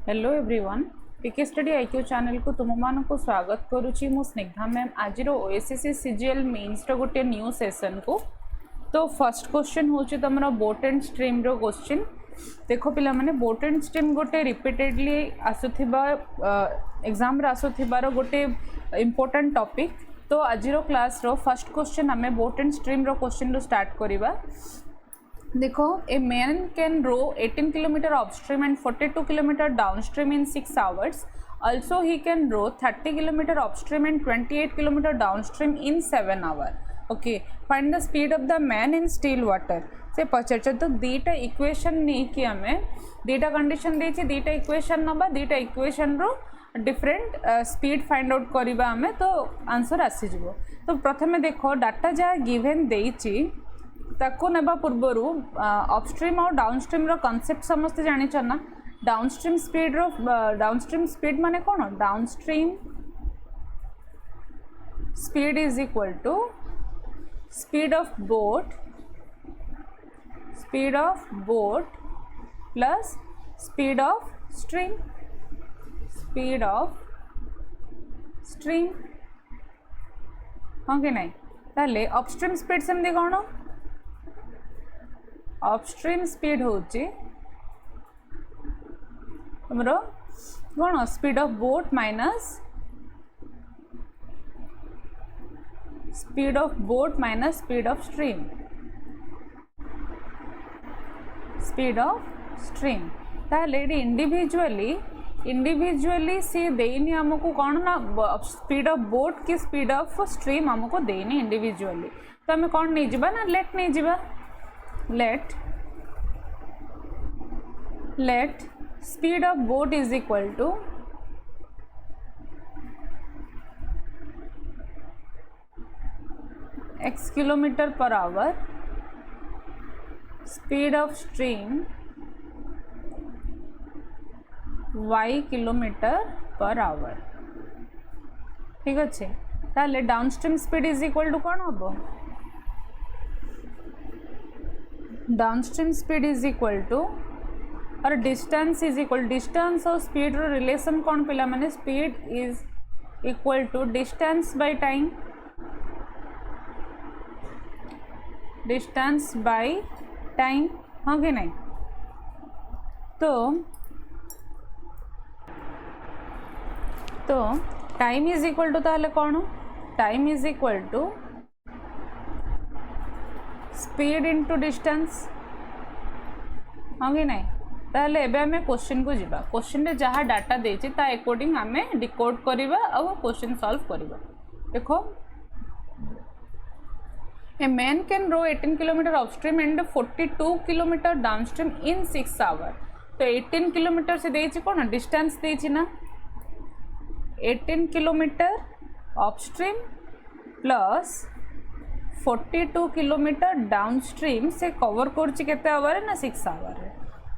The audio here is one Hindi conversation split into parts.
Hello everyone PK study IQ channel को तुम मान को स्वागत करुच्ची मु स्निग्धा मैम आज ओएसएससी सीजीएल मेन्स रो गोटे न्यू सेशन को। तो फर्स्ट क्वेश्चन हूँ तुम बोट एंड स्ट्रीम रो क्वेश्चन। देख पिला माने बोट एंड स्ट्रीम गोटे रिपीटेडली आसुथिबा एग्जाम रे आसुथिबार गोटे इम्पोर्टेंट टॉपिक। तो आज क्लास रो फर्स्ट क्वेश्चन आमे बोट एंड स्ट्रीम रो क्वेश्चन रो स्टार्ट करिबा। देखो a man can row 18 kilometre upstream and 42 kilometre downstream in 6 hours. Also he can row 30 kilometer upstream and 28 kilometer downstream in 7 hours. Okay, find the speed of the man in still water. से पचार तो दीटा इक्वेशन नहीं कि हमें दीटा कंडीशन देछि दीटा इक्वेशन नबा दीटा इक्वेशन रो डिफरेंट स्पीड फाइंड आउट करिबा हमें तो आंसर आसी जिवो। तो प्रथमे देखो डाटा जा गिवन देछि ताको नेबा पूर्वरु अपस्ट्रीम और डाउनस्ट्रीम रो कांसेप्ट समस्त जानि छना। डाउनस्ट्रीम स्पीड माने कोन downstream speed is equal to speed of boat plus speed of stream हाँ कि नहीं ताले अपस्ट्रीम स्पीड सेमती कौन अपस्ट्रीम स्पीड होची हमरो कौन speed of boat minus speed of stream ताले इंडिविजुअली सी देनी हमको कौन ना स्पीड ऑफ बोट की स्पीड ऑफ स्ट्रीम हमको देनी इंडिविजुअली। तो आम कौन नहीं जीवा ना लेट नहीं जीवा let speed of boat is equal to x kilometer per hour, speed of stream y kilometer per hour। ठीक अच्छे ताले downstream speed is equal to कौन हम downstream speed is equal to और डिस्टेंस इज इक्वल डिस्टेंस और स्पीड रो रिलेशन कौन पिला माने speed is equal to distance by time हाँ कि नहीं। तो टाइम इज इक्वल टू ताले कौन time is equal to speed into distance हाँ कि नहीं। ताहले एबे हमें क्वेश्चन को जीवा क्वेश्चन रे जहाँ डाटा देछि ता अकॉर्डिंग हमें डिकोड करिबा और क्वेश्चन सॉल्व करिबा। देखो a man can row 18 kilometre upstream and 42 kilometre downstream in 6 hours। तो 18 किलोमीटर से देछि कोन डिस्टेंस देछि ना 18 kilometre upstream plus 42 kilometre downstream से कवर करछि केते आवर ना 6 hours।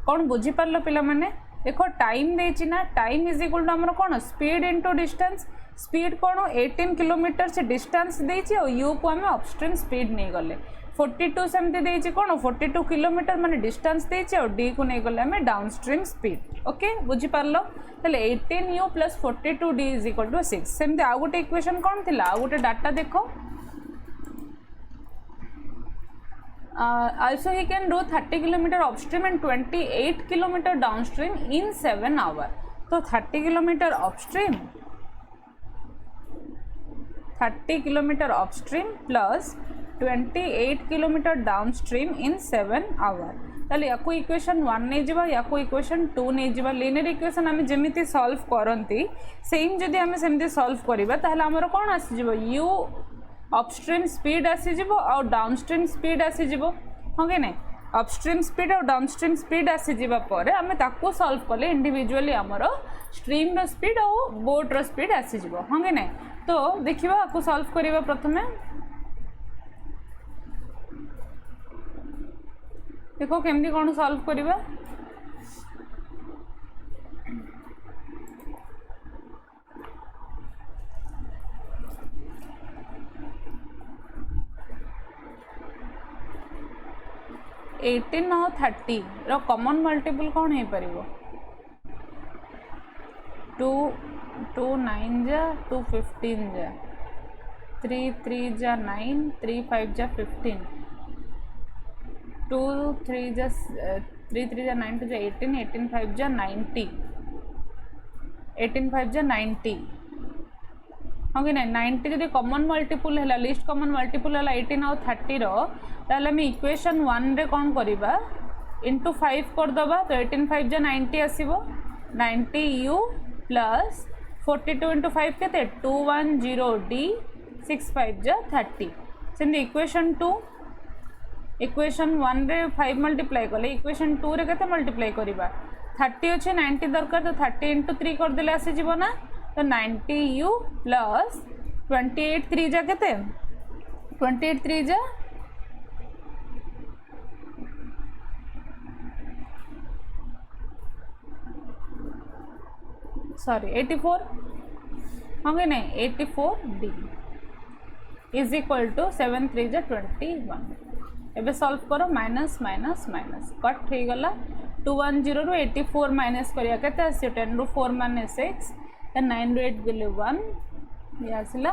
कौन बुझी पारलो पिला माने देखो टाइम देछि ना टाइम इज इक्वल टू हमर कोन स्पीड इनटू डिस्टेंस स्पीड कोन 18 किलोमीटर से डिस्टेंस देछि और यू को हमें अपस्ट्रीम स्पीड नहीं गले 42 सेमते देछि कोन 42 किलोमीटर माने डिस्टेंस देछि और डी को नहीं गले हमें डाउनस्ट्रीम स्पीड। ओके बुझी पारलो तले 18u + 42d = 6 सेमते आ गोटे इक्वेशन कोन थिला आ गोटे डाटा देखो also he can row 30 kilometer upstream and 28 kilometer downstream in 7 hours। तो 30 kilometer upstream plus 28 kilometer downstream in 7 hours। ताले याको इक्वेशन 1 नहीं जीवा याको इक्वेशन 2 नहीं जीवा लीनियर इक्वेशन आमे जेमिति सॉल्व करंती सेम जदी आमे सेमति सॉल्व करिबा ताहले हमर कोन आसी जीवो u अपस्ट्रीम स्पीड आसी जीवो और डाउनस्ट्रीम स्पीड आसी जीवो हाँ कि नहीं। अपस्ट्रीम स्पीड और डाउनस्ट्रीम स्पीड आसी जीवा परे आमे ताको सॉल्व कले इंडिविजुअली हमरो स्ट्रीम रो स्पीड और बोट रो स्पीड आसी जीवो हाँ कि नहीं। तो देखिबा आको सॉल्व करिबा प्रथमे देखो केमदी कोन सॉल्व करिबा 18 और 30 रो कॉमन मल्टीपल कौन हो पारिबो 2 2 9 जा 2 15 जा 3 3 जा 9 3 5 जा 15 2 3 जा 3 3 जा 9 2 जा 18 18 5 जा 90 18 5 जा 90 हाँ कि ना 90 जब कॉमन मल्टीपल है लिस्ट कॉमन मल्टीपल है 18 आउ 30 ताल आम इक्वेशन 1 रे कौन करवा इंटू 5 करदे तो 18 5 जा 90 आसो 90 u प्लस 42 इंटू 5 के 210 d 6 5 जा 30 से इक्वेशन 2 इक्वेशन 1 रे 5 मल्टीप्लाई कले इक्वेशन 2 रे केते मल्टीप्लाई करवा 30 अच्छे 90 दरकार तो 30 इंटू 3 करदे आसीज ना तो 90 u प्लस 28 3 जा केते 28 3 जा सॉरी 84 हाँ कि नहीं 84 d इज इक्वल टू 7 3 जा 21 एबे सॉल्व करो माइनस माइनस माइनस कट हो गला 210 रु 84 माइनस करिया केते आसी 10 रु 4 माने 6 9 रु 8 गले 1 ये आसला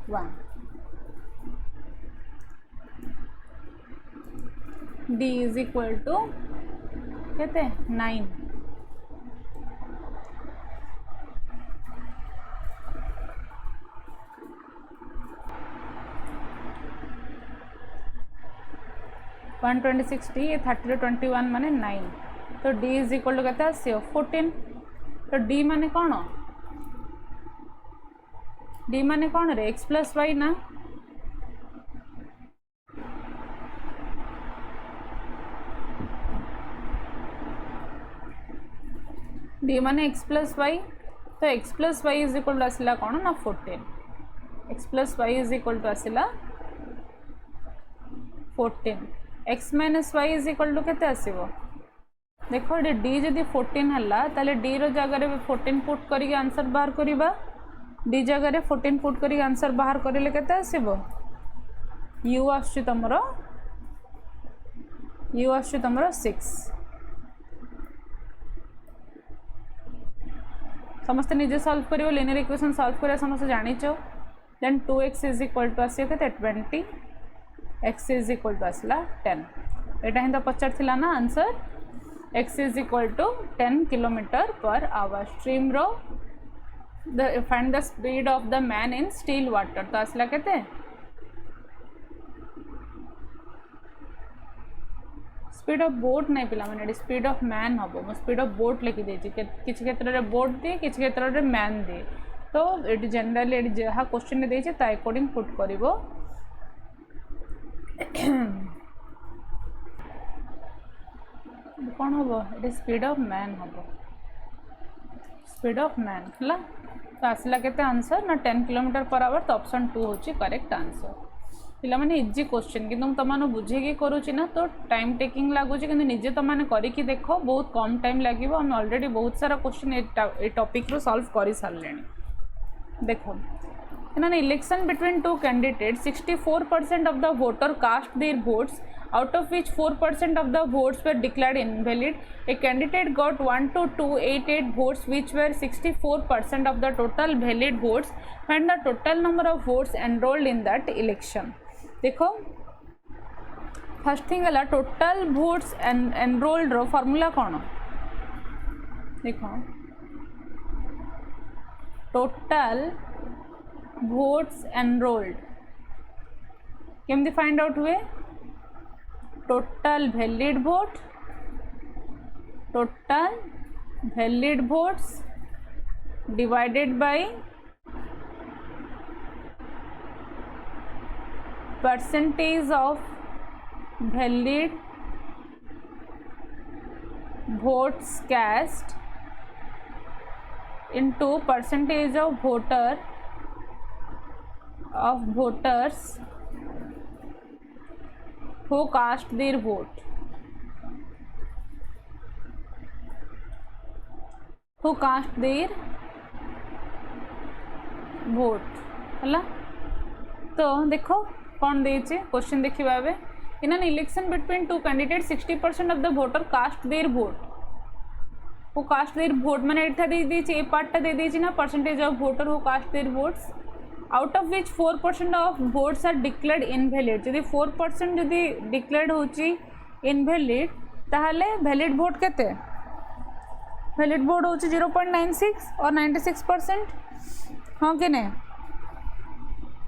1 d इज इक्वल टू केते 9 126 डी 30 21 माने 9 तो d इज इक्वल टू कहते आसो 14 तो d माने कौन d माने कौन रे x प्लस वाई ना d माने x प्लस वाई तो x plus y is equal to आसला कौन ना 14 x plus y is equal to आसला 14 x minus y is equal to केते आसीबो देखो ये d जदि 14 हला ताले d रो जगह रे 14 पुट करी आंसर बाहर करिबा d जगह रे 14 पुट करी आंसर बाहर करिले केते आसीबो u आछी तमरो 6 समस्त निजे सॉल्व करियो लिनियर इक्वेशन सॉल्व करिया समस्त जानिचो then 2x is equal to आसीयो केते 20 x इज इक्वल टू आसला 10 एटा हिंदा पचार थिला ना answer x is equal to 10 kilometre per hour stream रो find the speed of the man in still water तो आसला केते स्पीड ऑफ बोट नहीं पिला माने स्पीड ऑफ मैन हबो मो स्पीड ऑफ बोट लिखि देछि किछ क्षेत्र रे बोट दे किछ क्षेत्र रे मैन दे तो एटी जनरली एटी जहा क्वेश्चन ने देछि ता अकॉर्डिंग पुट करिवो कौन हम ये स्पीड ऑफ मैन हम स्पीड ऑफ मैन है तो आसला के आंसर ना 10 किलोमीटर पर आवर तो ऑप्शन 2 होची करेक्ट आंसर पिला माने इजी क्वेश्चन कि तुम तमाने बुझेगी करूची ना तो टाइम टेकिंग लगुच कि निजे तमाने करिकी देखो बहुत कम टाइम लगे आम ऑलरेडी बहुत सारा क्वेश्चन ए टॉपिक रो सॉल्व कर सारे देखो in an election between two candidates 64% of the voter cast their votes out of which 4% of the votes were declared invalid a candidate got 12288 votes which were 64% of the total valid votes and the total number of votes enrolled in that election देखो फर्स्ट थिंग है टोटल votes enrolled रो फॉर्मूला कौन देखो टोटल votes enrolled केमती फाइंड आउट हुए total valid votes divided by percentage of valid votes cast into percentage of voters who cast their vote है तो देखो कौन देचे क्वेश्चन देखिबा एबे in an election between two candidate 60% of the voter cast their vote who cast their vote माने एठा दे देछि ए पार्टटा दे देछि ना percentage of voter who cast their votes out of which 4% of votes are declared invalid जदि 4% जदि डिक्लेयर्ड होछि इनवैलिड ताहले वैलिड वोट केते वैलिड वोट होछि 0.96 और 96% हाँ कि नहीं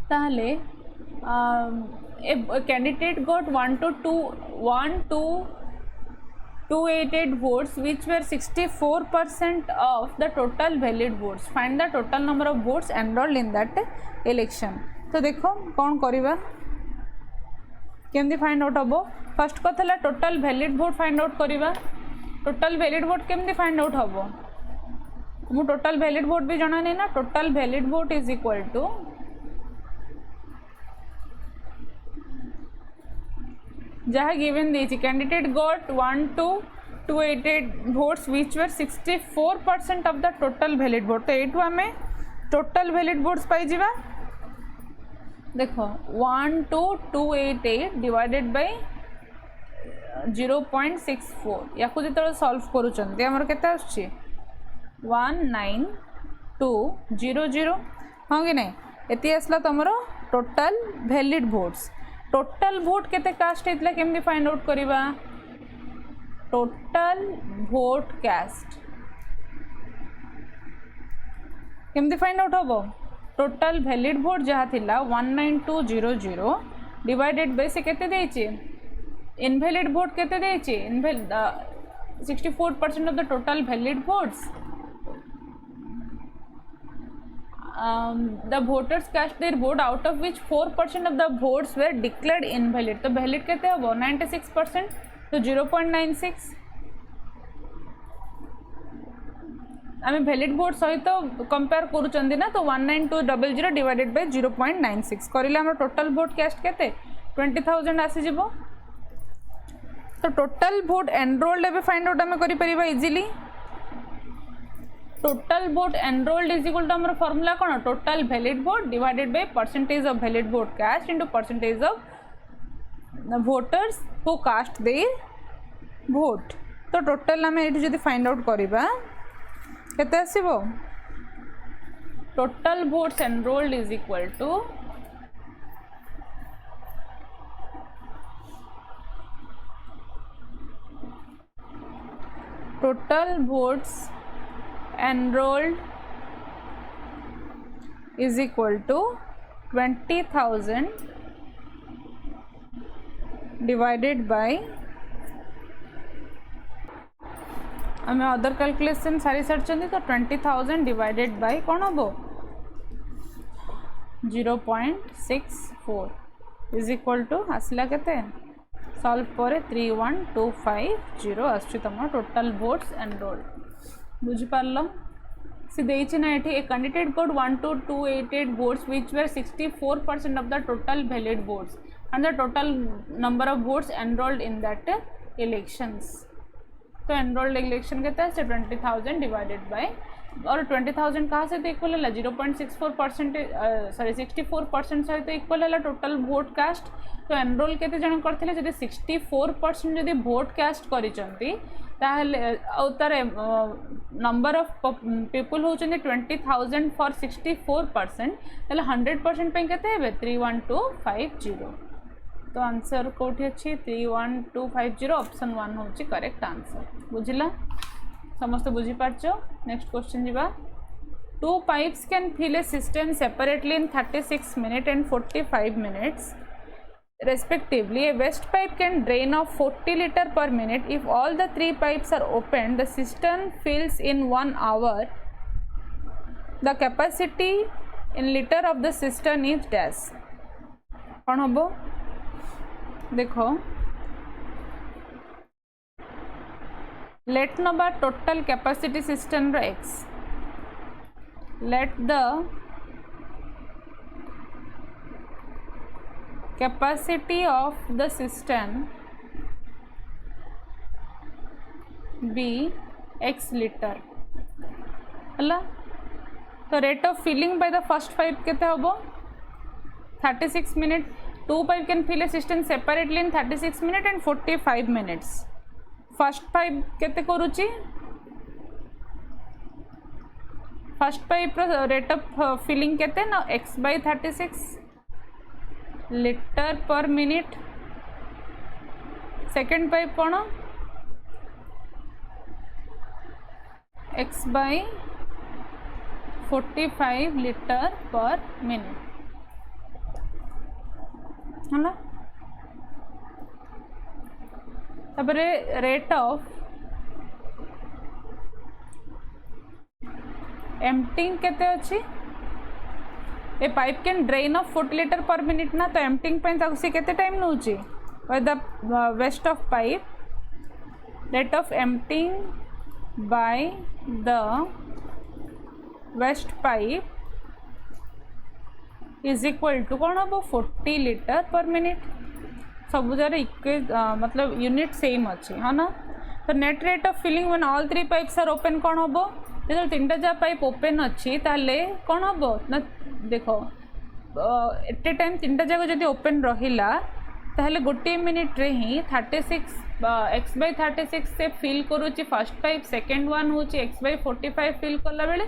ताहले a candidate got 288 votes which were 64% of the total valid votes. Find the total number of votes enrolled in that election. तो देखो कौन करिबा केमती फाइंड आउट हबो फर्स्ट कथला total valid vote find out करिबा टोटल वैलिड वोट केमती फाइंड आउट हबो मु टोटल वैलिड वोट भी जाना नहीं ना total valid vote is equal to जहाँ गिवन देछि candidate got 12288 votes which were 64% of the total valid vote तो एठू हमें टोटल वैलिड वोट्स पाई जिबा देखो 12288 डिवाइडेड बाय 0.64 या को जेतले सॉल्व करूचंती हमर केते आछी 19200 हाँ कि नहीं एती आसला तुमरो total valid votes total vote केते कास्ट हेतला केमदी फाइंड आउट करिबा टोटल वोट कास्ट केमदी फाइंड आउट होबो टोटल वैलिड वोट जहा थिला 19200 डिवाइडेड बाय से केते देछि इनवैलिड वोट केते देछि 64% of the total valid votes the voters cast their vote out of which 4% of the votes were declared invalid तो valid केते हबो 96% तो 0.96 आमे valid vote सहित कंपेयर करूचंदी ना तो 19200 डिवाइडेड बाय 0.96 करिले हमर टोटल वोट कास्ट केते 20000 आसी जिवो तो टोटल वोट एनरोल्ड एबे फाइंड आउट आमे करि परिबा easily total vote enrolled is equal to हमर फार्मूला कोन total valid vote divided by percentage of valid vote cast into percentage of voters who cast their vote तो टोटल हमें एठी जदी फाइंड आउट करिबा केते आसीबो total votes enrolled is equal to total votes enrolled is equal to 20,000 divided by हमें अदर कैलकुलेशन सारी सारी तो 20,000 डिवाइडेड बाय कौन हम 0.64 इज इक्वल टू आसला केते सॉल्व पर 31250 आसछि तम टोटल वोट्स एनरोल्ड बुझिपारल सी देछि ना एठी a candidate got 12288 votes which were 64% of the total valid votes and the total number of votes enrolled in that elections तो एनरोल्ड इलेक्शन केते है 20000 डिवाइडेड बाय और 20000 कहाँ से तो इक्वल है 0.64% सॉरी 64% से तो इक्वल है टोटल वोट कास्ट तो एनरोल केते जन करथिले जदि 64% जदि वोट कास्ट करिसंती ताहले तार नंबर ऑफ पीपल होचंदी 20000 फॉर 64% ताहले 100% पे केते हेबे 31250 तो आंसर कोठी अछि 31250 ऑप्शन 1 होची करेक्ट आंसर बुझिला समस्त बुझी पारछो नेक्स्ट क्वेश्चन जीवा two pipes can fill a system separately in 36 minutes and 45 minutes respectively. A waste pipe can drain off 40 liters per minute. If all the three pipes are opened, the cistern fills in 1 hour. The capacity in liter of the cistern is dash. कौन हबो देखो let नबा total capacity cistern row x. Let the capacity of the cistern be x liter हला तो rate of filling by the first pipe केते हबो 36 minutes. Two pipe can fill a cistern separately in 36 minutes and 45 minutes. First pipe केते करूची first pipe rate of filling केते ना x/36 litre per minute. Second pipe कौन x/45 लीटर पर मिनिट है ना। तापरे रेट ऑफ एम्प्टिंग केते अछि a pipe can drain off 40 litre per minute ना। तो एम्प्टिंग पे ताको से केते टाइम नउची by the waste of pipe rate of emptying by the waste pipe is equal to कौन हम 40 लीटर पर मिनिट। सब जार मतलब यूनिट सेम अच्छे है ना। तो net rate of filling when all 3 pipes are open कौन हम जो 3टा जा पाइप ओपन अच्छी ताले कौन हम ना। देखो एट ए टाइम 3टा जाक जब ओपन रहा ताहले गोटे मिनिट रे ही 36 x/36 से फिल करुच्ची फर्स्ट पाइप। सेकेंड वन हूँ x/45 फिल कला बेले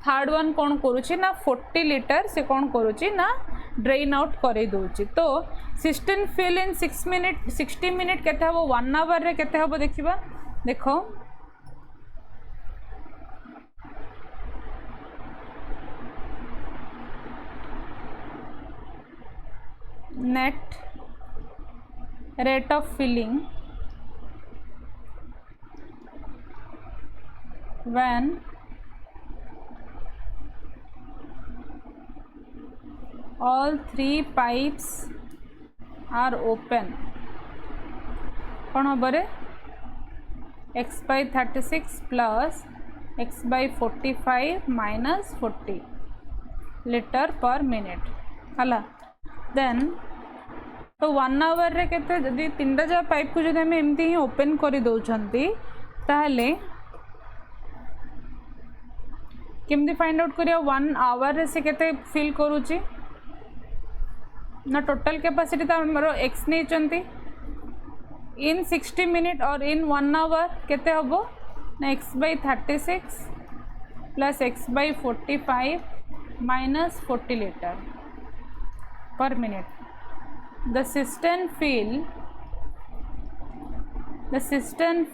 थर्ड वन कौन करुच्ची ना 40 लीटर से कौन करुच्ची ना ड्रेन आउट कर दूची। तो सिस्टम फिल इन 60 मिनिट केते हम 1 आवर रे केते हम देखिबा। देखो net rate of filling when all 3 pipes are open कौन हम x/36 plus x/45 minus 40 litre per minute है। देन तो 1 आवर रे केते जदि 3टा जा पाइप को जदि हमें एमती ही ओपन कर दौरान ताहले केमती फाइंड आउट करिया 1 आवर रे से केते फिल करूची ना। टोटल कैपेसिटी तो हमरो x नहीं चंती इन 60 मिनिट और इन 1 आवर केते हबो ना x/36 plus x/45 minus 40 litre per minute. the cistern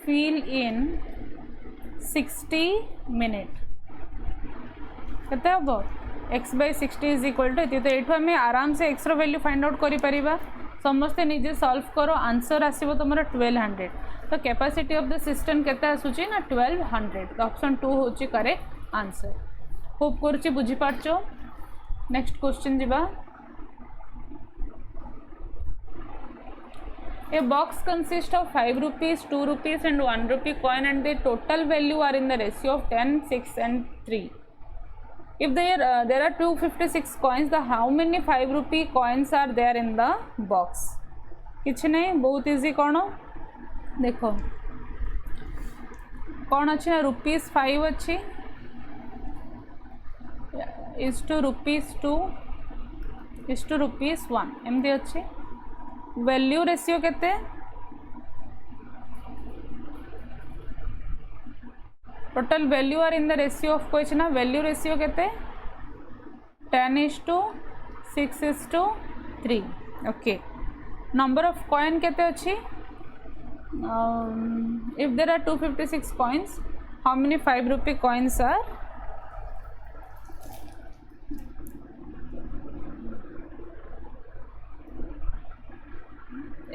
fill in 60 minute केते हम x/60 इज इक्वल टू। तो ये आम आराम से x रो वैल्यू फाइंड आउट करि परिबा। समस्ते निजे सॉल्व करो आंसर आसीबो तुमरा 1200। तो कैपेसिटी ऑफ द सिस्टम केते आसुची ना 1200। तो ऑप्शन 2 होची करेक्ट आंसर। होप करछि बुझी पारछो। नेक्स्ट क्वेश्चन जीवा। A box consists of 5 rupees, 2 rupees and 1 rupee coin and the total value are in the ratio of 10, 6 and 3. If there are 256 coins, the how many 5 rupee coins are there in the box? किछ नहीं बहुत इजी। कौन देखो कौन अच्छी ना ₹5 अच्छी इज टू ₹2 इज टू ₹1 एमती अच्छी। वैल्यू रेशियो केते total value are in the ratio of कोई ना। वैल्यू रेशियो केते 10:6:3 ओके। नंबर ऑफ कॉइन केते अच्छी if there are 256 coins how many 5 rupee coins are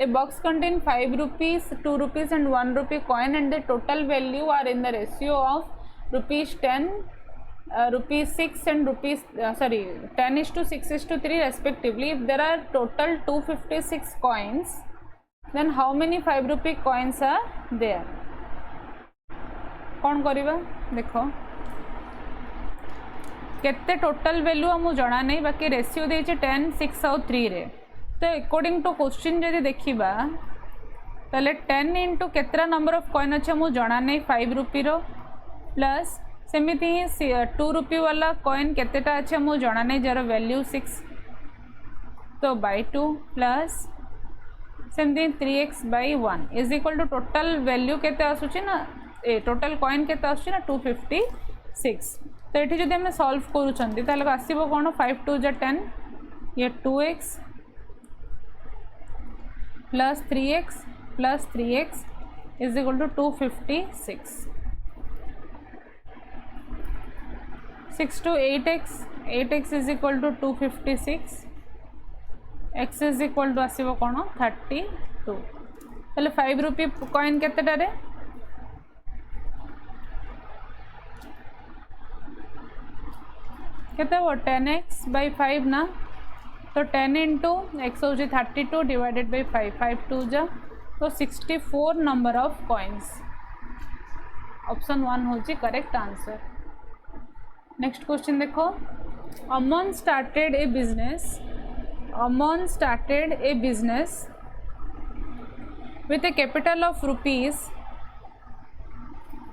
A box contains 5 rupees, 2 rupees and 1 rupee coin and the total value are in the ratio of ₹10, ₹6 and 10:6:3 respectively. If there are total 256 coins, then how many 5 rupee coins are there? कौन करिबा देखो केते टोटल वैल्यू हमू जणा नहीं बाकी रेशियो देछि 10, 6 और 3 रे। तो अकॉर्डिंग टू क्वेश्चन जदि देखिबा ताले 10 इंटू केतरा नंबर ऑफ कॉइन अच्छे मुझे जना नहीं 5 रुपी रो प्लस सेमिति ही 2 रुपी वाला कॉइन केतेटा अच्छे मुझे जना नहीं जार वैल्यू 6 तो बाय 2 प्लस सेमती 3x/1 is equal to total value केते आसुची ना ए टोटल कॉइन केते आसुची ना 256। तो तो ये जब आम सल्व कर आसो कौन 5 2 जा 10 ये 2x plus 3x is equal to 256 6 to 8x is equal to 256 x is equal to आसो कौन 32 हेल्ले 5 रुपी कॉइन केतेटारे केते हो 10x by 5 ना तो 10 इंटू एक्स हूँ 32 डिवाइडेड बाई 5 5 2 जा तो 64 नंबर ऑफ कॉइन्स ऑप्शन 1 हूँ करेक्ट आंसर। नेक्स्ट क्वेश्चन देखो Aman started a business with a capital of rupees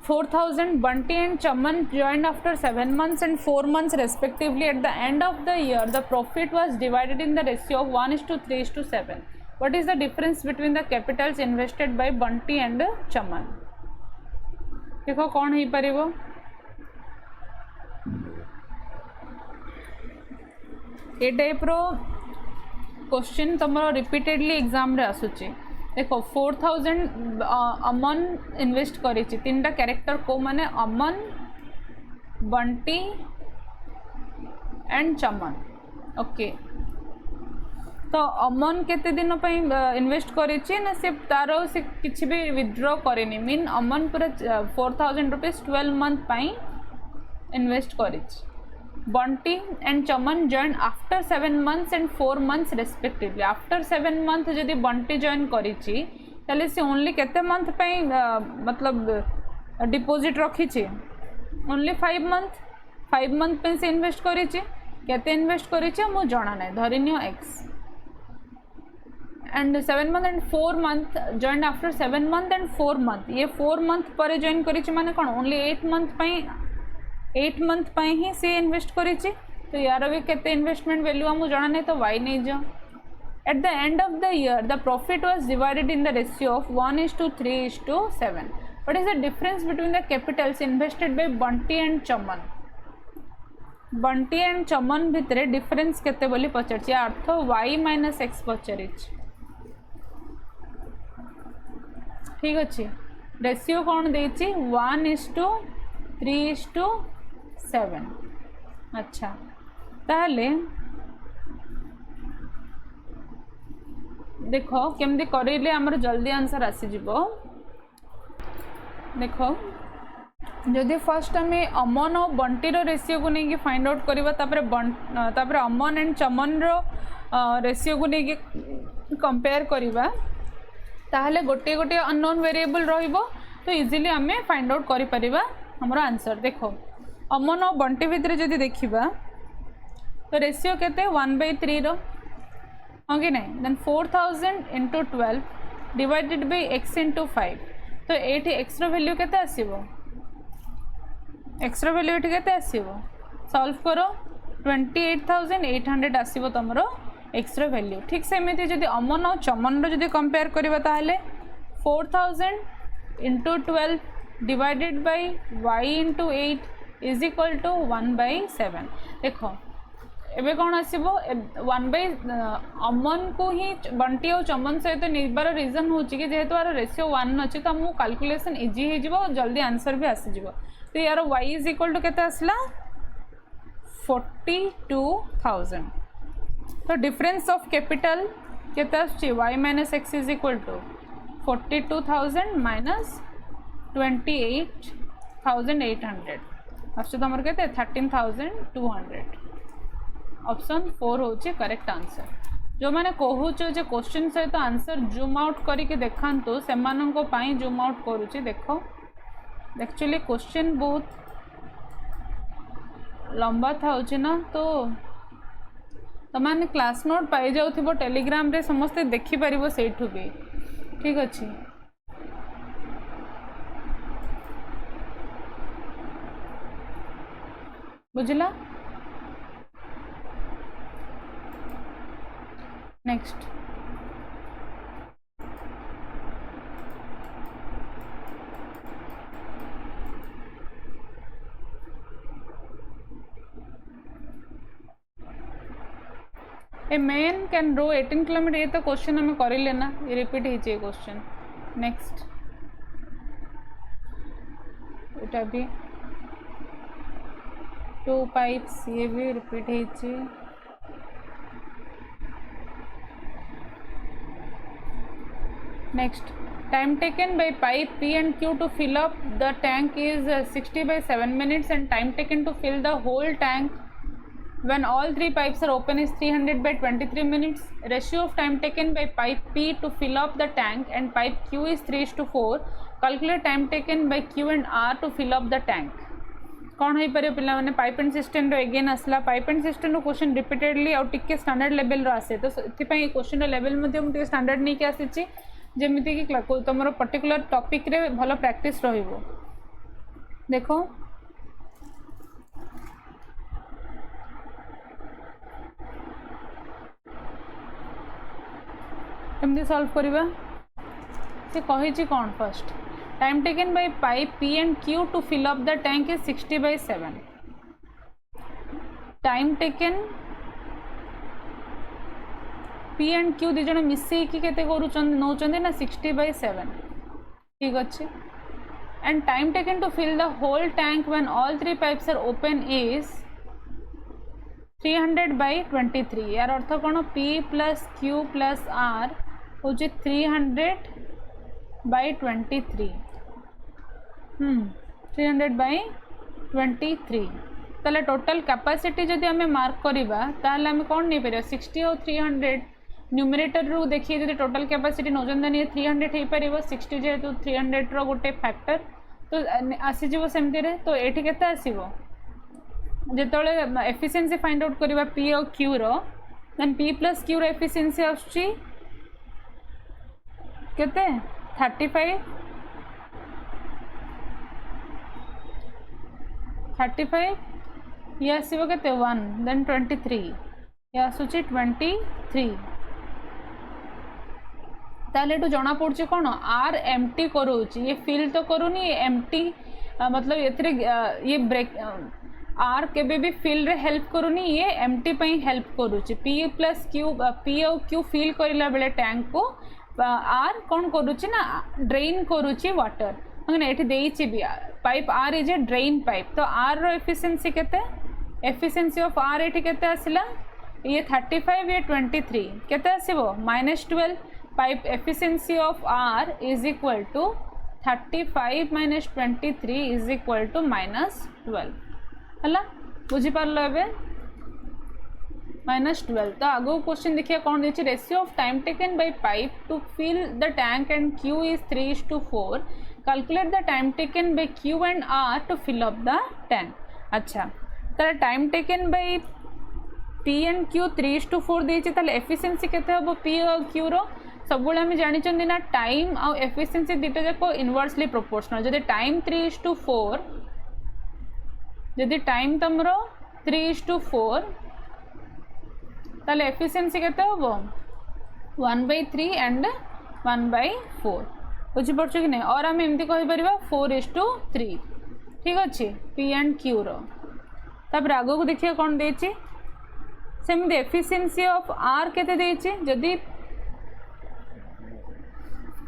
4,000. Bunty and Chaman joined after 7 months and 4 months respectively. At the end of the year, the profit was divided in the ratio of 1:3:7. What is the difference between the capitals invested by Bunty and Chaman? देखो कौन ही परिवो ये टाइप रो क्वेश्चन तुम रिपीटेडली एग्जाम रे आसुची देखो 4000 अमन इन्वेस्ट करी तीन कैरेक्टर को माने अमन बंटी एंड चमन ओके तो अमन केते दिन पे इन्वेस्ट करी ना से तार से किसी भी विथड्रॉ करेनी मीन अमन पूरा 4000 रुपीज 12 मंथ पे इन्वेस्ट करी Bunty and Chaman join after 7 months and 4 months respectively after 7 month जदि बंटी जॉइन करी से ओनली केते मंथ पे मतलब डिपॉजिट रखी ओनली 5 month पे से इन्वेस्ट करी केते इन्वेस्ट करी मु जाना ना धरिनियो x and 7 month and 4 month join after 7 month and 4 month ये 4 month पर जॉइन करी माने कौन ओनली 8 month पे 8 month पे ही सी इन्वेस्ट करी तो यार भी केते इन्वेस्टमेंट वैल्यू आमु जाना नहीं तो वाई नहीं जाओ at the end of the year the profit was divided in the ratio of 1:3:7 what is the difference between the capitals invested by Bunty and Chaman भितर डिफरेंस केते बोली पचारछि अर्थ y - x पचारिछि ठीक अच्छे रेशियो कौन देछि 1:3:7 अच्छा ताहले देखो केमती करेले हमर जल्दी आंसर आसी जिवो देखो जदि फर्स्ट आम अमन और बंटीर रेशियो को लेकिन फाइंड आउट करवा तापर अमन एंड चमन रेशियो को लेकिन कंपेयर करवा ताहले गोटे गोटे अननोन वेरिएबल रहिबो तो इजीली आम फाइंड आउट करि परिबा हमर आंसर देखो अमन और बंटी भितर जदि देखिबा तो रेशियो केते 1/3 रो हाँ कि नहीं देन 4000 × 12 डिवाइडेड बाय x × 5 तो ये x रो वैल्यू केते आसीबो x रो वैल्यू ये केते आसीबो सॉल्व करो 28800 आसीबो तमरो x रो वैल्यू ठीक सेमिति जदि अमन और चमन रो जदि कंपेयर करबा ताहले 4000 × 12 divided by y × 8 is equal to 1/7 देखो एबे कौन आसीबो 1 अमन को ही बंटी और चमन सहित निर्बार रीजन हो कि जेहेतु यार रेशियो 1 अच्छी तो आमको कैलकुलेशन इजी हो जिवो जल्दी आंसर भी आसी जिवो तो यार y इज इक्वल टू केते आसला 42000 तो डिफरेंस ऑफ कैपिटल केते आछि y - x is equal to 42000 minus 28800 अच्छा तुम कहते 13200 ऑप्शन 4 हूँ करेक्ट आंसर जो मैंने कहूँ क्वेश्चन सहित आंसर जूम आउट करके देखा से जूम आउट करुच्ची देख एक्चुअली क्वेश्चन बहुत लंबा था ना तो तुमने क्लास नोट पाई जाऊ टेलीग्राम रे समस्ते देखिपर से भी ठीक अच्छे बुझला next a man can row 18 kilometre, ये तो क्वेश्चन हमें कर लेना, ये रिपीट है क्वेश्चन। नेक्स्ट एटा भी 2 पाइप्स, ये भी रिपीट है। Next time taken by pipe P and Q to fill up the tank is 60 by 7 minutes and time taken to fill the whole tank when all three pipes are open is 300 by 23 minutes. Ratio of time taken by pipe P to fill up the tank and pipe Q is 3:4. Calculate time taken by Q and R to fill up the tank. कौन हो पारे पिला माने पाइप एंड सिस्टम रो एगेन आसला। पाइप एंड सिस्टम रो क्वेश्चन रिपीटेडली और टिके स्टैंडर्ड लेवल रो आसे, तो एथि क्वेश्चन रो लेवल मध्ये हम टिके स्टैंडर्ड नहीं के आसी जेमिति कि तुम पर्टिकुलर टॉपिक रे भल प्रैक्टिस रहिबो। देखो केमती सॉल्व करिबा, से कहिछि कोन first time taken by pipe P and Q to fill up the tank is 60 by 7. Time taken P and Q दी जण मिसई कि केते करूचन नौचंदे ना 60 by 7, ठीक अच्छे। And time taken to fill the whole tank when all three pipes are open is 300 by 23। यार अर्थ कौन P plus Q plus R हूँ 300 by 23, 300 by 23। ताले टोटल कैपेसिटी जदि आमे मार्क करिबा ताले आमे कोन नै परियो 60 और 300 न्यूमरेटर रू देखिए जदि टोटल कैपेसिटी नौचंदा नहीं 300 हो पार 60 जेहेतु 300 रो गोटे फैक्टर तो आसीज सेमती रे। तो ये केते आसीबो जेतोले एफिशिएंसी फाइंड आउट करिबा P और Q रो, देन P plus Q रो एफिशिएंसी आछी केते 35 ये आसीबो केते 1 देन 23 ये आसुची 23। ताले तो जना पड़छ कौन आर एमटी करूची, ये फिल तो करूनी, ये एमटी मतलब ये ब्रेक आर केबे भी फिल रे हेल्प करूनी, ये एमटी पई हेल्प करूची। P plus Q P और Q फिल करिला बेले टैंक को आर कौन करूची ना ड्रेन करूची वाटर, माने एठी देइची भी pipe R is a drain pipe. तो आर रो एफिशिएंसी केते, एफिशिएंसी ऑफ आर एठी केते आसिला ये 35 ये 23 केते आसीबो -12। Pipe efficiency of R is equal to 35 minus 23 is equal to -12 हला बुझी पारलो एबे -12। तो आगो क्वेश्चन देखिए कौन देछि ratio of time taken by pipe to fill the tank and Q is 3:4। Calculate the time taken by Q and R to fill up the tank। अच्छा तार time taken bye P and Q 3:4 देछि, ताले एफिशिएंसी केते हबो P और Q रो सब आम जानी ना टाइम आउ एफिशिएंसी दुटा जाक इनवर्सली प्रोपोर्शनल। जदि टाइम 3:4 जदि टाइम तुमरो 3:4 ताले एफिशिएंसी केते हबो 1/3 एंड 1/4 बुझी पड़छ कि नहीं। और आम एमती कहि परिबा 4:3 ठीक अच्छे P and Q रो। तब आगो को देखिए कौन देछि सेमती एफिशिएंसी ऑफ R केते देछि, जदि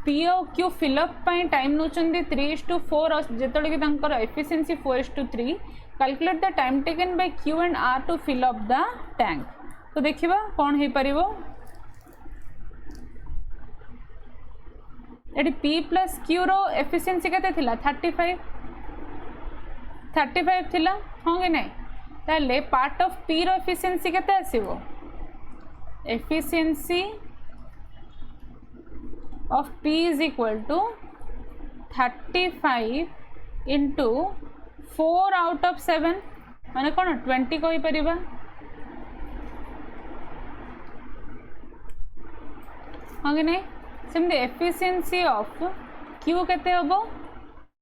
P और Q फिलअप टाइम नौचंदी 3:4 और जेतोले कि तंकर efficiency 4:3। Calculate the time taken by Q and R to fill up the tank. तो देखिबा कौन हे परिबो एडी P plus Q रो एफिशिएंसी केते थिला 35 थिला हां कि नहीं। ताले पार्ट ऑफ P रो एफिशिएंसी केते आसीबो, efficiency of P is equal to 35 into 4 out of 7 माने कौन 20 कहि परिबा। हाँ कि नहीं सेमती एफिशिएंसी ऑफ Q केते हबो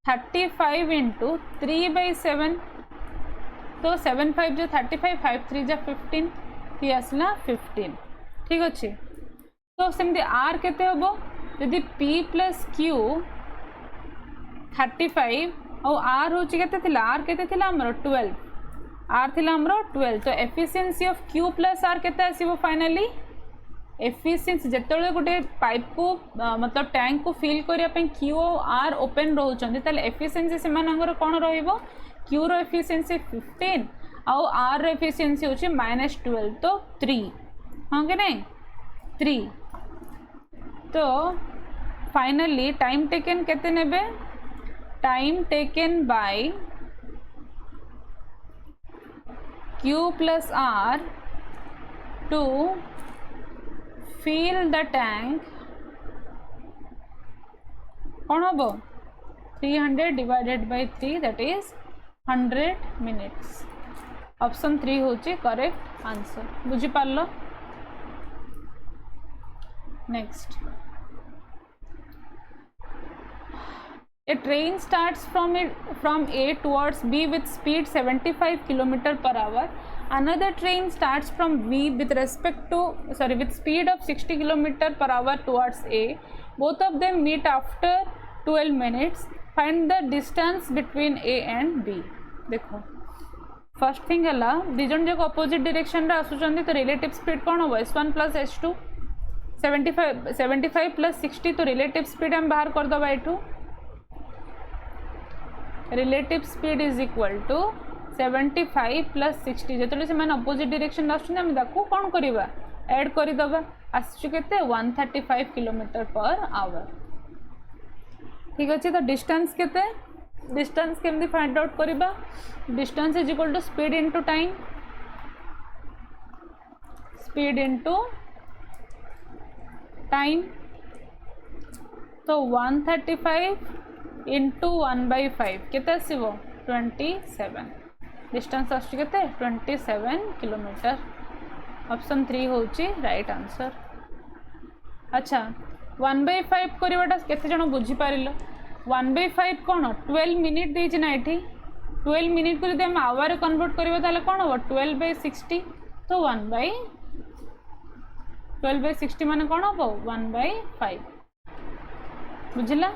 35 into 3/7 तो 7 5 जो 35 5 3 जा 15 ये आसला 15 ठीक अच्छे। तो सेमती R केते हबो यदि P plus Q 35 और R हूँ केते थिला R केते थिला हमर 12 आर थिला हमरो 12 तो efficiency of Q plus R केते आसीबो फाइनली एफिशिएंसी जेतेबेले गोटे पाइप को मतलब टैंक को फिल करिया पे क्यू आर ओपन रहउचंदी ताले एफिशिएंसी से मानकर कोन रहइबो क्यू रो एफिशिएंसी 15 आउ आर रो एफिशिएंसी होची -12 तो 3 हां के नहीं 3 तो फाइनली टाइम टेकन केते नेबे time taken by Q plus R to fill the tank कौन हम 300 divided by 3 that is 100 minutes option 3 होची करेक्ट आंसर बुझी पारलो next A train starts from A towards B with speed 75 km per hour. Another train starts from B with speed of 60 km per hour towards A. Both of them meet after 12 minutes. Find the distance between A and B. देखो फर्स्ट थिंग है दिजन जो अपोजिट डायरेक्शन रे आसुचंदी तो रिलेटिव स्पीड कौन हो S1 plus S2 75 plus 60 तो रिलेटिव स्पीड हम बाहर कर दबा एठू relative speed is equal to 75 plus 60 जो से अपोजिट डायरेक्शन आम कौन करवा एड करदे आसके 135 किलोमीटर पर आवर ठीक अच्छे तो डिस्टेंस केते डिस्टेंस केमती फाइंड आउट करवा distance is equal to speed into time speed into time तो 135 इंटू 1/5 केते आसीबो 27 डिस्टेंस आछि केते 27 किलोमीटर ऑप्शन 3 होची राइट आंसर अच्छा 1/5 करवाटा केते जण बुझी पारिलो 1/5 कोन 12 मिनिट देछि ना एठी 12 मिनिट को जदि हम आवर रे कन्वर्ट करबा ताले कोन हो 12/60 तो 12/60 माने कोन हो 1/5 बुझिला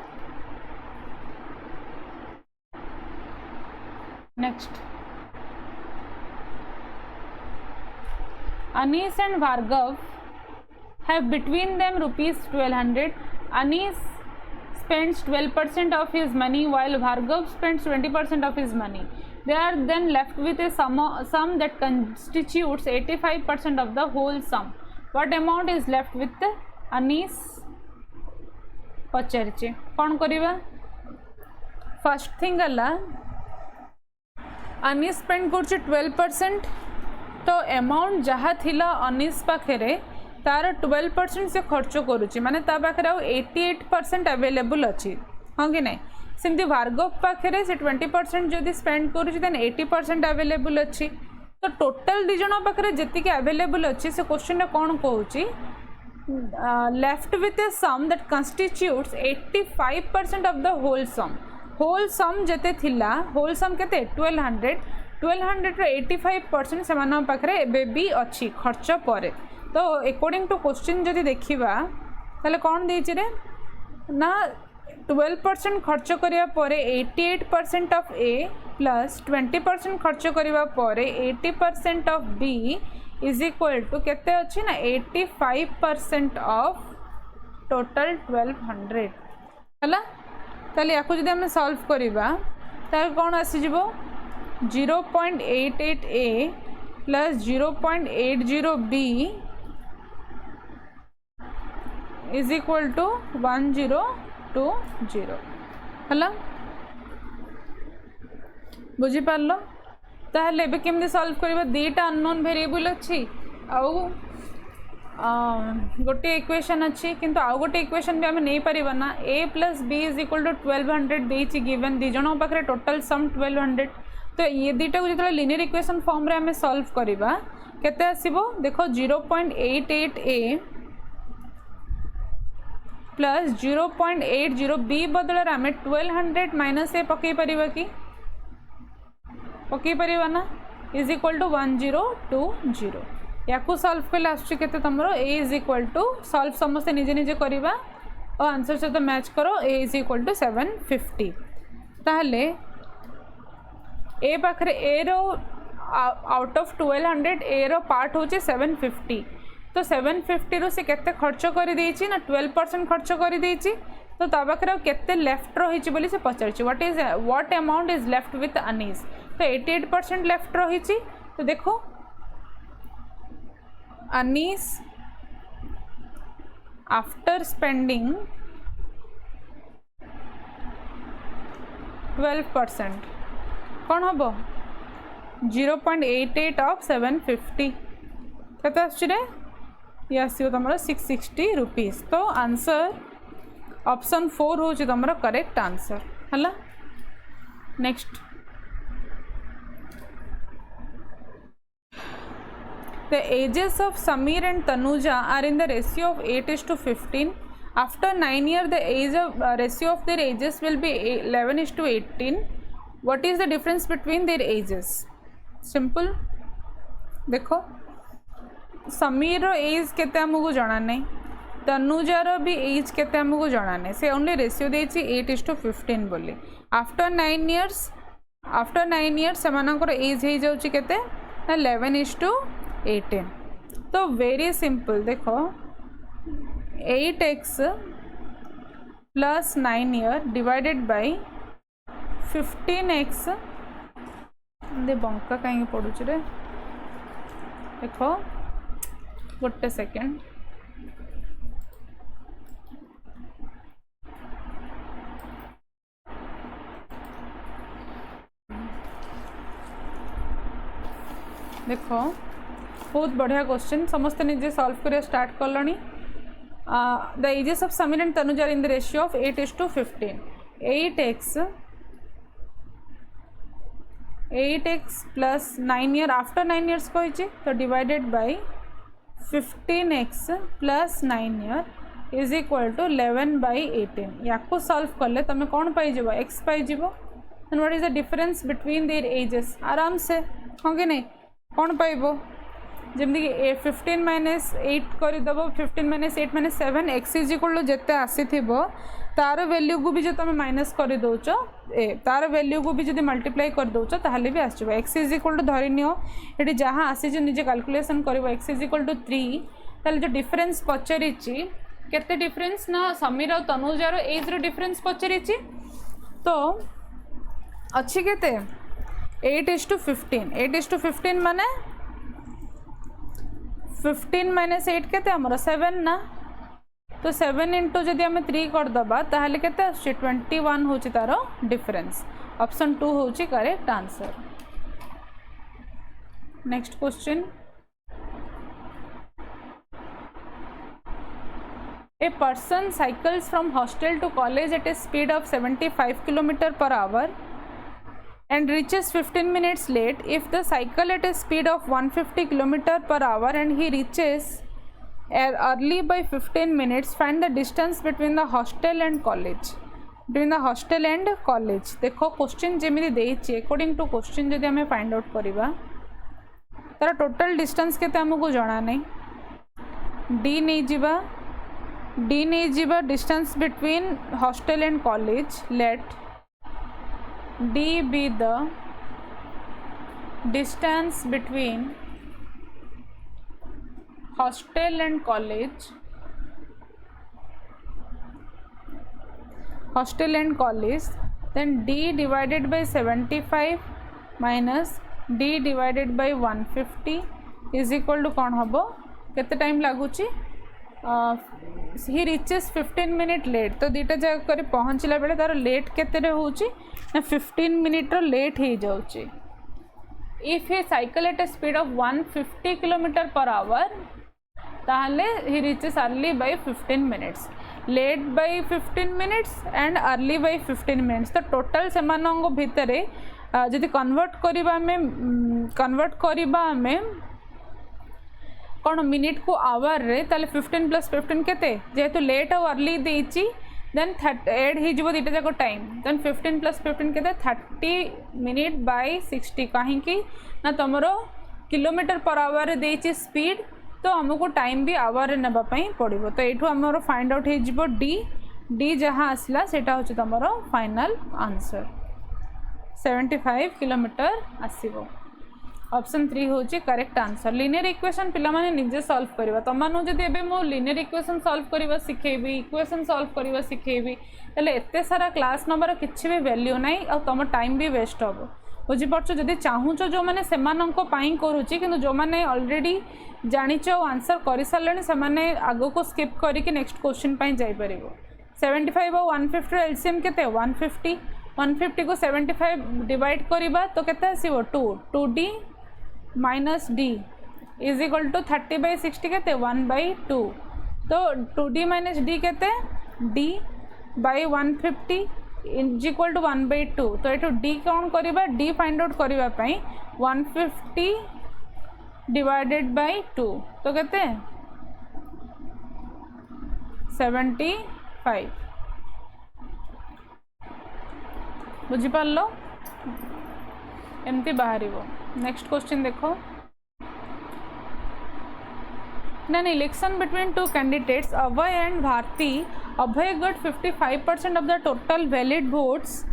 Next, Anis and Bhargav have between them ₹1200. Anis spends 12% of his money while Bhargav spends 20% of his money. They are then left with a sum that constitutes 85% of the whole sum. What amount is left with Anis? पचारिचे कौन करिवा फर्स्ट थिंग गला अनिस स्पेंड कर 12% तो अमाउंट जहाँ थिला अनिस पाखे तार 12% से खर्च करुच्ची माने ता पाखे 88% अवेलेबल अच्छी हाँ कि नहीं सेमती भार्गव पाखे से 20% जदि स्पेंड करुच्ची देन 80% अवेलेबल अच्छी तो टोटल दिजन पाखे जी अवेलेबल अच्छी से क्वेश्चन कौन कहूँ left with a sum that constitutes 85% of the whole sum जते थिला होल सम केते 1200 रो 85% समान पाखरे एबे भी अच्छी खर्च परे तो अकॉर्डिंग टू क्वेश्चन जदि देखिबा ताले कोन देछि रे ना 12% खर्च करिया परे 88% ऑफ ए प्लस 20% खर्च करिवा परे 80% of B is equal to केते अछि ना 85% ऑफ टोटल 1200 हला ताले याकु जदि हम सॉल्व करिबा तार कोन आसी जिवो 0.88 A plus 0.80 B is equal to 1020 हला बुझी पारलो ताहले एबे केमदे सॉल्व करिबा दीटा अननोन वेरिएबल अछि आउ गोटे इक्वेशन अच्छी किंतु आउ गोटे इक्वेशन भी आम नहीं पारिबा ना a plus B is equal to 1200 देछि गिवन दी जण पाखरे टोटल सम 1200 तो ये दीटा को जो लिनियर इक्वेशन फॉर्म रे आम सॉल्व करिबा केते आसीबो देखो 0.88 a प्लस 0.80 बी बदल आम 1200 माइनस ए पकई पारिबा कि पकई पारिबा ना इज इक्वल टू 1020 या सॉल्व कले आसुचे तुम a is equal to solve समस्ते निजे निजे करवा और आंसर सहित मैच करो a इज इक्वल टू 750 ताहले ए पाखरे ए रो आउट ऑफ 1200 ए रो पार्ट होचे 750 तो 750 रो से केते खर्च कर देछि ना 12% खर्च कर देछि तो ता पाखरे केते लेफ्ट रही बोली से पचारछि what amount is left with Anis तो 88% लेफ्ट रही तो देखो अनीस आफ्टर स्पेंडिंग 12% कौन हम 0.88 ऑफ 750 केते आछरे ये आसीओ तमरो 660 रुपीस तो आंसर ऑप्शन 4 हो तमरो करेक्ट आंसर हला। Next the ages of Samir and Tanuja are in the ratio of 8:15. After 9 years the age of ratio of their ages will be 11:18. What is the difference between their ages? Simple देखो समीर रो एज केते हमको जाना नहीं तनुजा रो भी एज केते हमको जाना नहीं से ओनली रेशियो देछि 8:15 बोली आफ्टर 9 इयर्स सेमानकर एज हो जाउछि केते 11:18 तो वेरी सिंपल देखो 8x plus 9 year divided by 15x दे बंका कहीं पड़ुछ रे देखो गोटे सेकेंड देखो बहुत बढ़िया क्वेश्चन समस्त निजे सॉल्व करिया स्टार्ट कलनी the ages of Sameer and Tanuja in the ratio of 8:15 8x plus 9 year after 9 years कही तो divided by 15x plus 9 year is equal to 11/18 या सॉल्व कले तुम कौन पाइज x पाइज and what is the difference between their ages आराम से हाँ कि नहीं कौन पाइब जमी कि 15 - 8 करदेव 15 - 8 - 7 x इज इक्वल टू जिते आसी तार वैल्यू को भी जो तुम माइनस कर दौच तार वैल्यू को भी जो मल्टीप्लाई कर दौच ताहले भी आसो x इज इक्वल टू धरी नियो ये जहाँ आसी निजे कैलकुलेशन कर x इज इक्वल टू 3 ताले जो डिफरेंस पचारि केते डिफरेंस ना समीर और तनुजार एज रो डिफरेंस पचारि तो अच्छी केते 8:15 8:15 माने 15 - 8 केते हमर 7 ना तो 7 इंटू जदि आम 3 करदबा ताहले केते 21 होची तारो डिफरेंस ऑप्शन 2 होची correct answer. Next question a person cycles from hostel to college at a speed of 75 km/h and reaches 15 minutes late. If the cycle at a speed of 150 km/h and he reaches early by 15 minutes, find the distance between the hostel and college. Between the hostel and college. देखो क्वेश्चन जमी देछि अकॉर्डिंग टू क्वेश्चन जदि हमें फाइंड आउट करबा तार टोटल डिस्टेंस केते हमको जाना नहीं डी नहीं जीवा distance between hostel and college let D be the distance between hostel and college then D divided by 75 minus D divided by 150 is equal to कौन हबो केते टाइम लागुची ही रिचेस 15 मिनिट लेट तो दुटा जगह कर पहुँचला बेले तार लेट केते होची ना 15 मिनिट रो लेट हो जाउची। If he cycle at a speed of 150 km/h ताहले he reaches early by 15 minutes late by 15 minutes and early by 15 minutes तो टोटल से मानंगो भितरे जदि कन्वर्ट करिबा हमें कौन मिनिट को आवर रे ताले 15 + 15 केते जेहेतु लेट और अर्ली देछि देन एड हो जीवो दीटा जाको टाइम देन 15 + 15 केते 30 मिनिट बाय 60 कहीं कि ना तुमरो km/h देछि स्पीड तो हमको टाइम भी आवर नेबा पई पड़िबो तो एठू हमरो फाइंड आउट हो जीवो डी जहाँ आसला सेटा होछि तुमरो फाइनल आंसर 75 km आसीबो। ऑप्शन 3 होची करेक्ट आंसर। लिनियर इक्वेशन पिला माने निजे सॉल्व करबा तुम मानु जदि एबे मो लिनियर इक्वेशन सॉल्व करबा सिखेबी इक्वेशन सॉल्व करबा सिखेबी तले एते सारा क्लास नंबर किछि भी वैल्यू नै आ तुम टाइम भी वेस्ट हो बुझी पारछ। जदि चाहूच जो माने सेमानंको पाई करूची किंतु जो माने ऑलरेडी जानिचो आंसर करि सारलेनी से माने आगो को स्किप करिके नेक्स्ट क्वेश्चन पाई जाई परिबो। 75 और 150 रो एलसीएम केते 150 150 को 75 डिवाइड करिबा तो केते आसीबो 2d minus d is equal to 30/60 केते 1/2 तो 2d माइनस d केते d by 150 is equal to 1/2 तो एटू d कौन करिबा d फाइंड आउट करिबा पई 150 डिवाइडेड बाय 2 तो केते 75 बुझी पारलो एमती बाहरिबो। नेक्स्ट क्वेश्चन देखो In an election between two candidates, Abhay and Bharti, Abhay got 55% of the total valid votes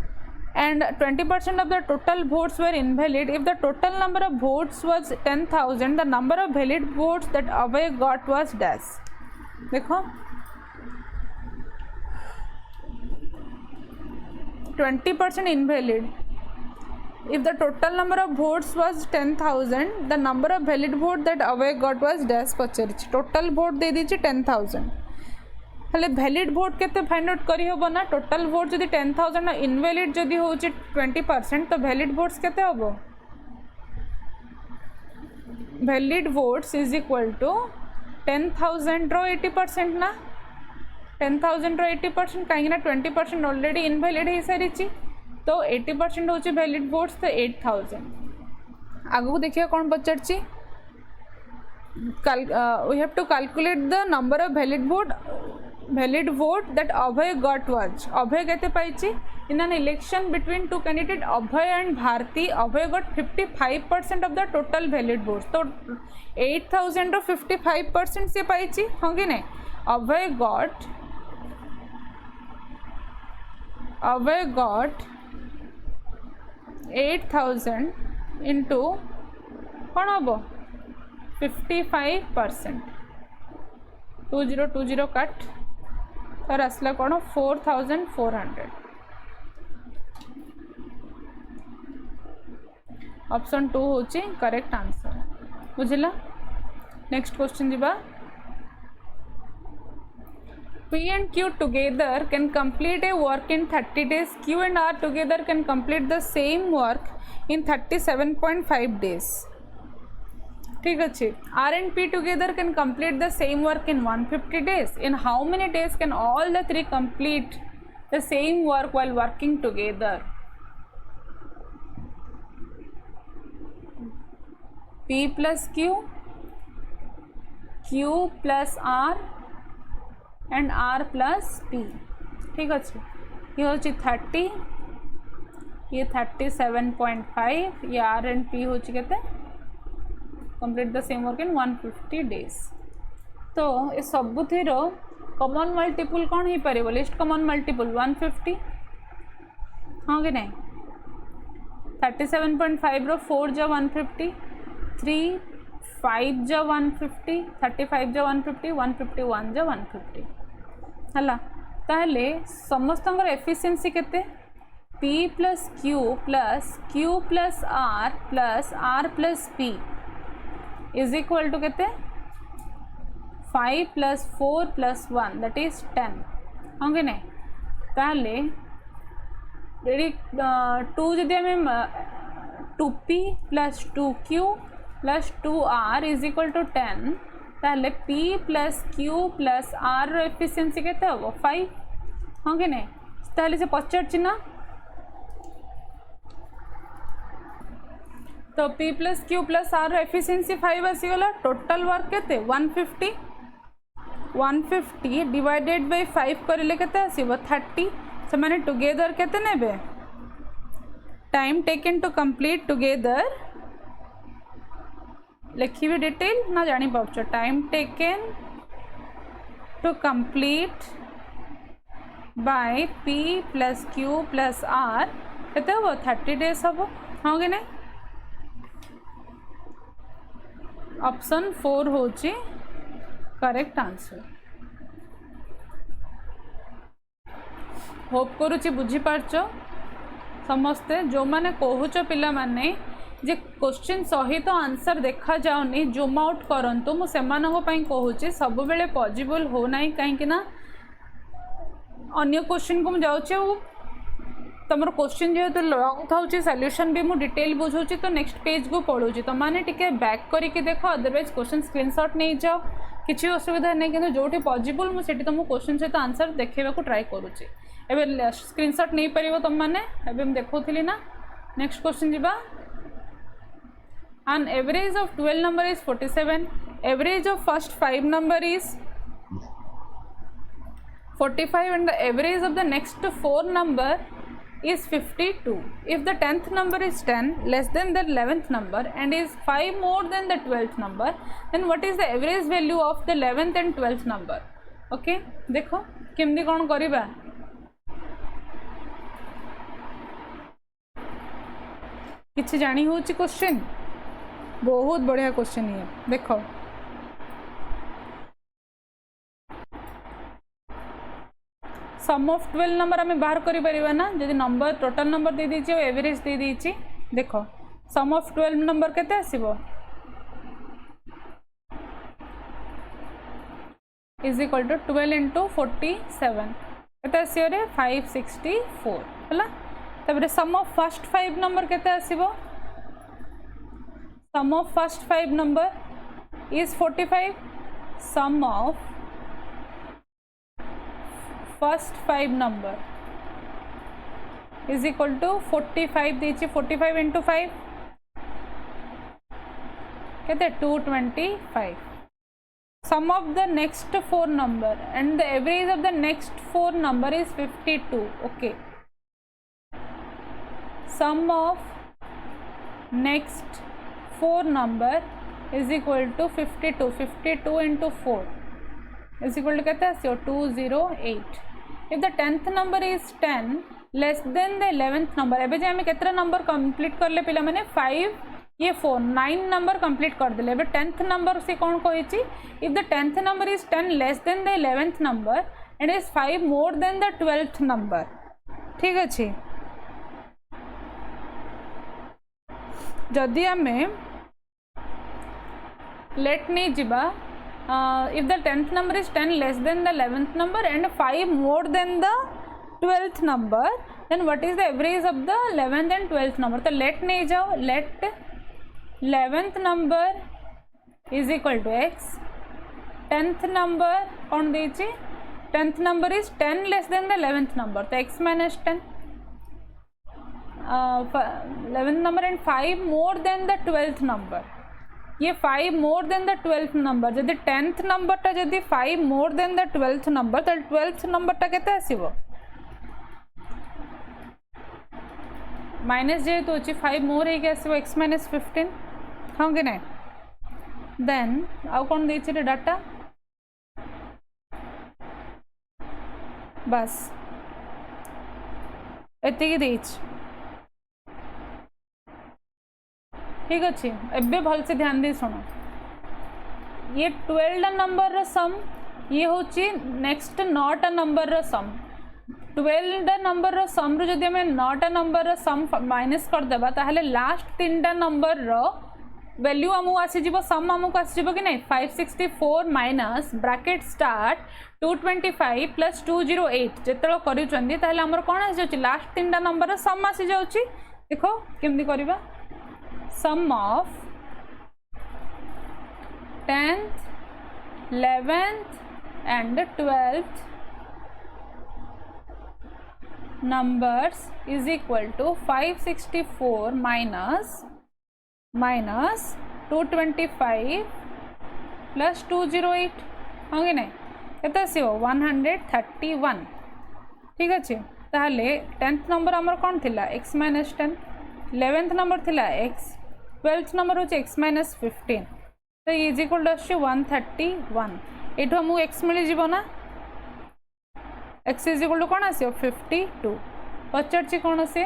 and 20% of the total votes were invalid. If the total number of votes was 10,000, the number of valid votes that Abhay got was dash. देखो 20% invalid. If the total number of votes was 10,000, the number of valid vote that Abhay got was dash पचरिछि। टोटल वोट दे दीजिए 10,000 हेले वैलिड वोट केते फाइंड आउट करी होबो ना। टोटल वोट जदि 10,000 इनवैलिड जदि होछि 20% तो वैलिड वोट्स केते होबो valid votes is equal to 10,000 रो 80% ना 10,000 रो 80% कहीं ना 20% ऑलरेडी इनवैलिड हो सारी तो 80% होची वैलिड वोट्स तो 8,000। आगु देखिए कौन पचार we have to calculate the number of valid vote that Abhay got was. Abhay केते पाइछि in an election between two candidate Abhay and Bharti Abhay got 55% of the total valid votes तो 8,000 रो 55% से पाइछि हां कि नहीं। अभय गॉट 8,000 इंटू कौन हम 55% 2020 कट तर आसला कौन 4,400। ऑप्शन 2 होची करेक्ट आंसर बुझिला। नेक्स्ट क्वेश्चन दिबा P and Q together can complete a work in 30 days. Q and R together can complete the same work in 37.5 days. ठीक है। R and P together can complete the same work in 150 days. In how many days can all the three complete the same work while working together? P plus Q, Q plus R and R plus P ठीक अच्छे। ये होची 30 ये 37.5 ये R एंड P होची केते complete the same work in 150 days. तो ये सबुथिर कॉमन मल्टीपल कौन हो पारे लिस्ट कॉमन मल्टीपल 150 हाँ कि नहीं 37.5 रो 4 जा 150 3 5 जा 150 35 जा 150 151 जा 150 हला ताहले समस्त एफिशिएंसी केते P plus Q plus R plus P is equal to केते 5 प्लस 4 प्लस 1 दैट इज 10 हाँ कि नहीं ताहले 2 जदि आम 2P plus 2Q plus 2R is equal to 10 ताहले P plus Q plus R रो एफिशिएंसी केते हो 5 हाँ कि नहीं ताहले से पचार ना तो P plus Q plus R रो एफिशिएंसी 5 आसीगला टोटल वर्क केते 150 डिवाइडेड बाय 5 करिले केते आसीबो 30 से माने टुगेदर केते नेबे time taken to complete together लिखिबे डिटेल ना जानी पाउछ time taken to complete by P plus Q plus R केते हो 30 डेज हो हाँ कि नहीं ऑप्शन 4 होची करेक्ट आंसर। होप करुच्ची बुझीपारच समस्ते जो मैंने कहूच पिला माने जे क्वेश्चन सहित आंसर देखा जाऊनी जूम आउट करंतु मु सेमानक पई कहूची सब बेले पॉसिबल हो नाही काहे ना अन्य क्वेश्चन को मु जाउचे तुम क्वेश्चन जेहेतु लॉन्ग था सॉल्यूशन भी मुझे डिटेल बुझाऊँ तो नेक्स्ट पेज को पढ़ूँ तो मैंने टिके बैक करके देख अदरवाइज क्वेश्चन स्क्रीनशॉट नहीं जाओ किसी असुविधा नहीं कि जो पॉसिबल मुझे तुमको क्वेश्चन सहित आंसर देखा ट्राए करुच्ची एवं स्क्रीनशॉट नहीं पार तुम मैंने एवं देखी ना नेक्स्ट क्वेश्चन जी an average of 12 number is 47 average of first 5 number is 45 and the average of the next 4 number is 52 if the 10th number is 10 less than the 11th number and is 5 more than the 12th number then what is the average value of the 11th and 12th number okay देखो केमदी कौन करिबा किछि जानी होची क्वेश्चन बहुत बढ़िया क्वेश्चन है देखो सम ऑफ 12 नंबर आम बाहर करि परिबा ना जदि नंबर टोटल नंबर दे दीची और एवरेज दे दीची देखो सम ऑफ 12 नंबर केते आसीबो इज इक्वल टू 12 इंटू 47 केते आसीयो रे 564 हला तबरे सम ऑफ फर्स्ट 5 नंबर केते आसीबो sum of first 5 number is 45 sum of first 5 number is equal to 45 दीची 45 into 5 कहते 225 sum of the next 4 number and the average of the next 4 number is 52 okay sum of next 4 number is equal to 52 into 4 is equal to कहते हैं 208 if the 10th number is 10 less than the 11th number एबे जे हमें कितना नंबर कंप्लीट कर ले पिला माने 5 ये 4 9 नंबर कंप्लीट कर देले एबे 10th नंबर से कौन कहिची if the 10th number is 10 less than the 11th number and is 5 more than the 12th number ठीक अछि जदि हमें लेट नहीं जीवा if the 10th number is 10 less than the 11th number and 5 more than the 12th number then what is the average of the 11th and 12th number तो let नहीं जाओ let 11th number is equal to x 10th number कौन दीची 10th number is 10 less than the 11th number तो x minus 10 11th number and 5 more than the 12th number ये 5 more than the 12th number जदि 10th number टा जदि 5 more than the 12th number तो 12th number टा केते आसीबो माइनस जेहेतु होची 5 मोर हे के आसीबो x minus 15 हां कि नै देन आउ कोन देछि रे डाटा बस एति की देछि ठीक अच्छे एबे भल से ध्यान दे सुनो ये 12 नंबर सम ये होची नेक्स्ट 9 नंबर सम 12 नंबर सम रो जदि हमें 9 नंबर सम माइनस कर देबा ताहले लास्ट 3 नंबर रो वैल्यू हमु आसी जीवो सम हमु आसी जीवो कि नहीं 564 माइनस ब्रैकेट स्टार्ट 225 प्लस 208 जेतलो करू चंदी ताहले हमर कोन आसी जाउची लास्ट 3 नंबर सम आसी जाउची देखो केमदी करबा sum of 10th 11th and 12th numbers is equal to 564 minus 225 plus 208 होंगे नहीं केते आसीबो 131 ठीक अछि ताहले 10th नंबर हमर कोन थिला x minus 10 11th नंबर थिला x 12th नंबर होची x minus 15 तो इज इक्वल टू 131 एठो हमु x मिली जीवो ना x इज इक्वल टू कोन आसीओ 52 पचरची कोन आसे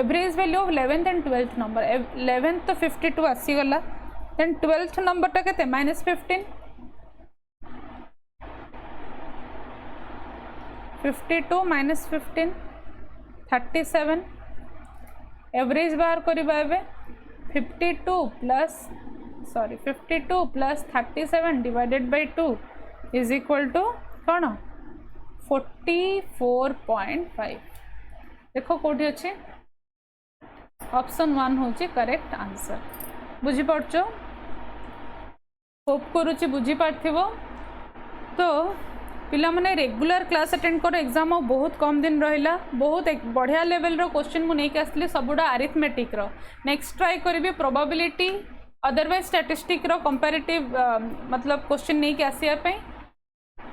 average value of 11th and 12th number 11th तो 52 आसी गला देन 12th नंबर टा केते -15 52 -15 37 एवरेज बाहर करबा एबे 52 plus 37 divided by 2 is equal to कौन 44.5 देखो कोठी अच्छे ऑप्शन 1 होची करेक्ट आंसर बुझी पड़छो होप करूची बुझी पार्थिबो तो पिला माने रेगुलर क्लास अटेंड करो एग्जाम बहुत कम दिन रहिला बहुत एक बढ़िया लेवल रो क्वेश्चन मु नहीं के आसली सबुडा अरिथमेटिक रो नेक्स्ट ट्राई करिवे प्रोबेबिलिटी अदरवाइज स्टैटिस्टिक रो कंपैरेटिव मतलब क्वेश्चन नहीं के आसिया पे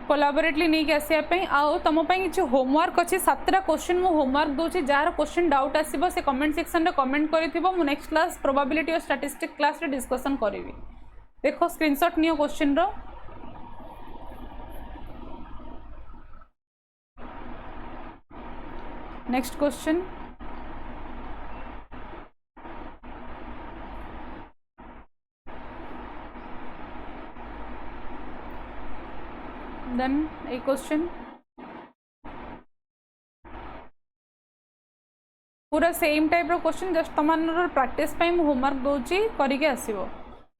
कोलाबोरेटली नहीं के आसिया पे आउ तम पे किछ होमवर्क अछि 7टा क्वेश्चन मु होमवर्क दोछि जार क्वेश्चन डाउट आसीबो से कमेंट सेक्शन रे कमेंट करिथिबो मु नेक्स्ट क्लास प्रोबेबिलिटी और स्टैटिस्टिक क्लास रे डिस्कशन करिवि देखो स्क्रीनशॉट नियो क्वेश्चन रो नेक्स्ट क्वेश्चन देन ए क्वेश्चन पूरा सेम टाइप रो क्वेश्चन जस्ट तमनर प्रैक्टिस पे मु होमवर्क दोची करिके आसीबो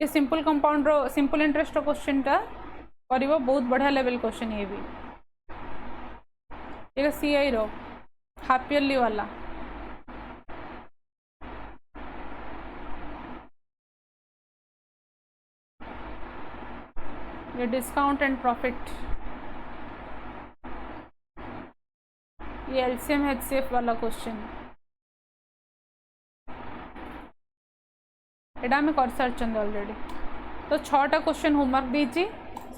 ये सिंपल कंपाउंड रो सिंपल इंटरेस्ट रो क्वेश्चन टा करिवो बहुत बढ़िया लेवल क्वेश्चन ये भी ये सीआई रो हाफ ईयरली वाला ये डिस्काउंट एंड प्रॉफिट ये एलसीएम एचसीएफ वाला क्वेश्चन एटा आम कर सारी ऑलरेडी तो 6टा क्वेश्चन होमवर्क दीची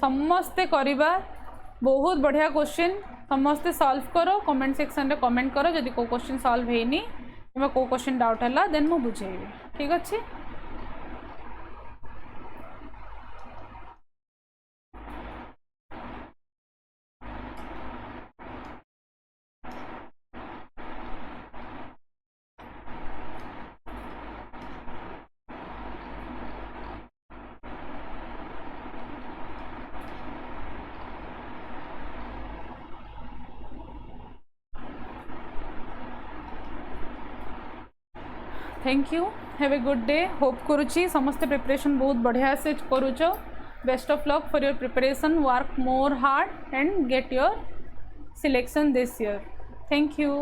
समस्ते करिबा बहुत बढ़िया क्वेश्चन समस्ते सॉल्व करो कमेंट सेक्शन रे कमेंट करो जदि को क्वेश्चन सॉल्व हेनी कि को क्वेश्चन डाउट है देन मु बुझेबी ठीक अच्छे thank you have a good day hope करुच्ची समस्ते प्रिपरेशन बहुत बढ़िया से करुच best of luck for your preparation work more hard and get your selection this year thank you.